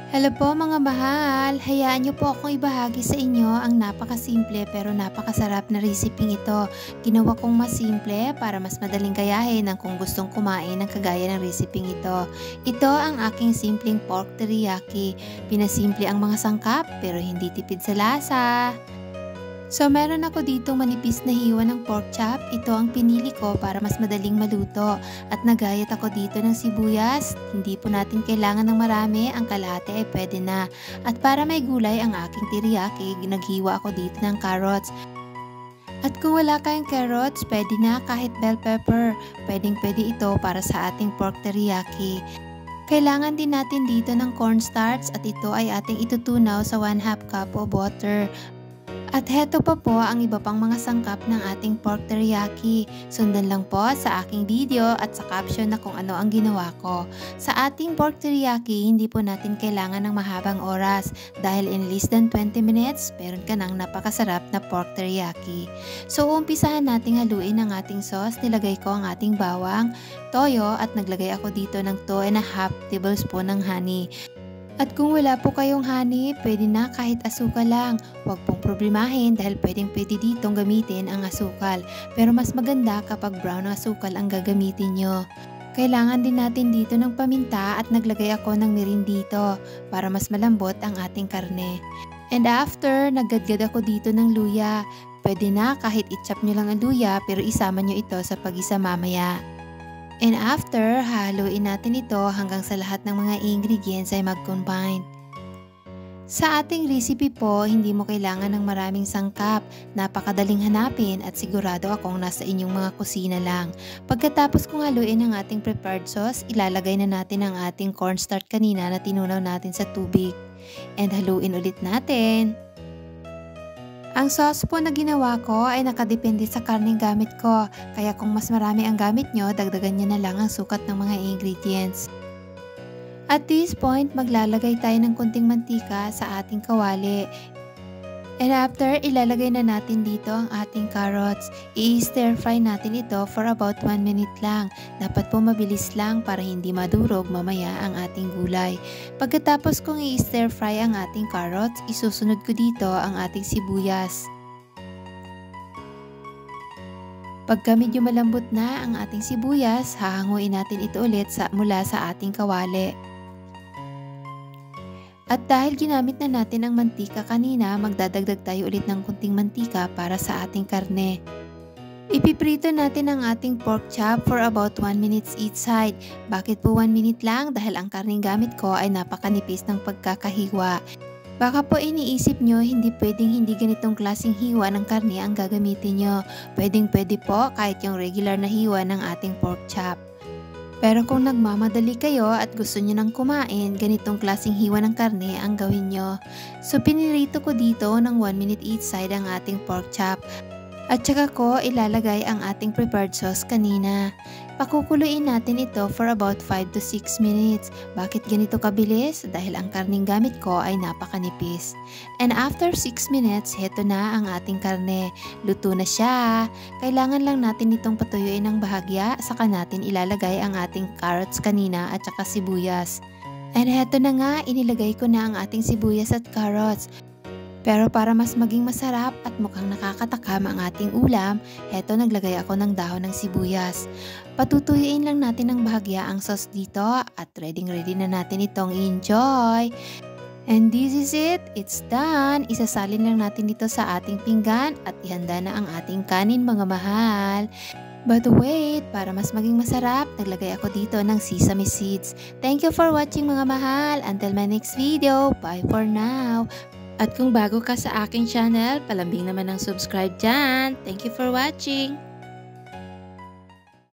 Hello po mga mahal! Hayaan niyo po akong ibahagi sa inyo ang napakasimple pero napakasarap na reseping ito. Ginawa kong mas simple para mas madaling gayahin ng kung gustong kumain ng kagaya ng reseping ito. Ito ang aking simpleng pork teriyaki. Pinasimple ang mga sangkap pero hindi tipid sa lasa. So meron ako dito manipis na hiwa ng pork chop. Ito ang pinili ko para mas madaling maluto. At nagayat ako dito ng sibuyas. Hindi po natin kailangan ng marami, ang kalahati ay pwede na. At para may gulay ang aking teriyaki, naghiwa ako dito ng carrots. At kung wala kayong carrots, pwede na kahit bell pepper. Pwedeng-pwede ito para sa ating pork teriyaki. Kailangan din natin dito ng cornstarch at ito ay ating itutunaw sa 1/2 cup of water. At heto pa po ang iba pang mga sangkap ng ating pork teriyaki. Sundan lang po sa aking video at sa caption na kung ano ang ginawa ko. Sa ating pork teriyaki, hindi po natin kailangan ng mahabang oras dahil in less than 20 minutes, meron ka ng napakasarap na pork teriyaki. So umpisahan nating haluin ang ating sauce. Nilagay ko ang ating bawang, toyo at naglagay ako dito ng 2.5 tablespoon ng honey. At kung wala po kayong honey, pwede na kahit asukal lang. Huwag pong problemahin dahil pwede ditong gamitin ang asukal. Pero mas maganda kapag brown na asukal ang gagamitin nyo. Kailangan din natin dito ng paminta at naglagay ako ng mirin dito para mas malambot ang ating karne. And after, naggadgad ako dito ng luya. Pwede na kahit i-chop nyo lang ang luya pero isama nyo ito sa pag-isa mamaya. And after, haluin natin ito hanggang sa lahat ng mga ingredients ay mag-combine. Sa ating recipe po, hindi mo kailangan ng maraming sangkap. Napakadaling hanapin at sigurado akong nasa inyong mga kusina lang. Pagkatapos kong haluin ang ating prepared sauce, ilalagay na natin ang ating cornstarch kanina na tinunaw natin sa tubig. And haluin ulit natin. Ang sauce po na ginawa ko ay nakadepende sa karneng gamit ko, kaya kung mas marami ang gamit nyo, dagdagan nyo na lang ang sukat ng mga ingredients. At this point, maglalagay tayo ng konting mantika sa ating kawali. And after, ilalagay na natin dito ang ating carrots. I-stir fry natin ito for about 1 minute lang. Dapat po mabilis lang para hindi madurog mamaya ang ating gulay. Pagkatapos kong i-stir fry ang ating carrots, isusunod ko dito ang ating sibuyas. Pagka medyo malambot na ang ating sibuyas, hahanguin natin ito ulit mula sa ating kawali. At dahil ginamit na natin ang mantika kanina, magdadagdag tayo ulit ng kunting mantika para sa ating karne. Ipiprito natin ang ating pork chop for about 1 minute each side. Bakit po 1 minute lang? Dahil ang karneng gamit ko ay napakanipis ng pagkakahiwa. Baka po iniisip nyo, hindi pwedeng hindi ganitong klaseng hiwa ng karne ang gagamitin nyo. Pwede po kahit yung regular na hiwa ng ating pork chop. Pero kung nagmamadali kayo at gusto nyo nang kumain, ganitong klaseng hiwa ng karne ang gawin nyo. So pinirito ko dito ng 1 minute each side ang ating pork chop. At saka ko ilalagay ang ating prepared sauce kanina. Pakukuluin natin ito for about 5 to 6 minutes. Bakit ganito kabilis? Dahil ang karneng gamit ko ay napakanipis. And after 6 minutes, heto na ang ating karne. Luto na siya. Kailangan lang natin itong patuyuin ng bahagya, saka natin ilalagay ang ating carrots kanina at saka sibuyas. And heto na nga, inilagay ko na ang ating sibuyas at carrots. Pero para mas maging masarap at mukhang nakakatakam ang ating ulam, heto naglagay ako ng dahon ng sibuyas. Patutuyuin lang natin ng bahagya ang sauce dito at ready na natin itong enjoy. And this is it, it's done. Isasalin lang natin dito sa ating pinggan at ihanda na ang ating kanin mga mahal. But wait, para mas maging masarap, naglagay ako dito ng sesame seeds. Thank you for watching mga mahal. Until my next video, bye for now. At kung bago ka sa aking channel, palambing naman ng subscribe dyan. Thank you for watching!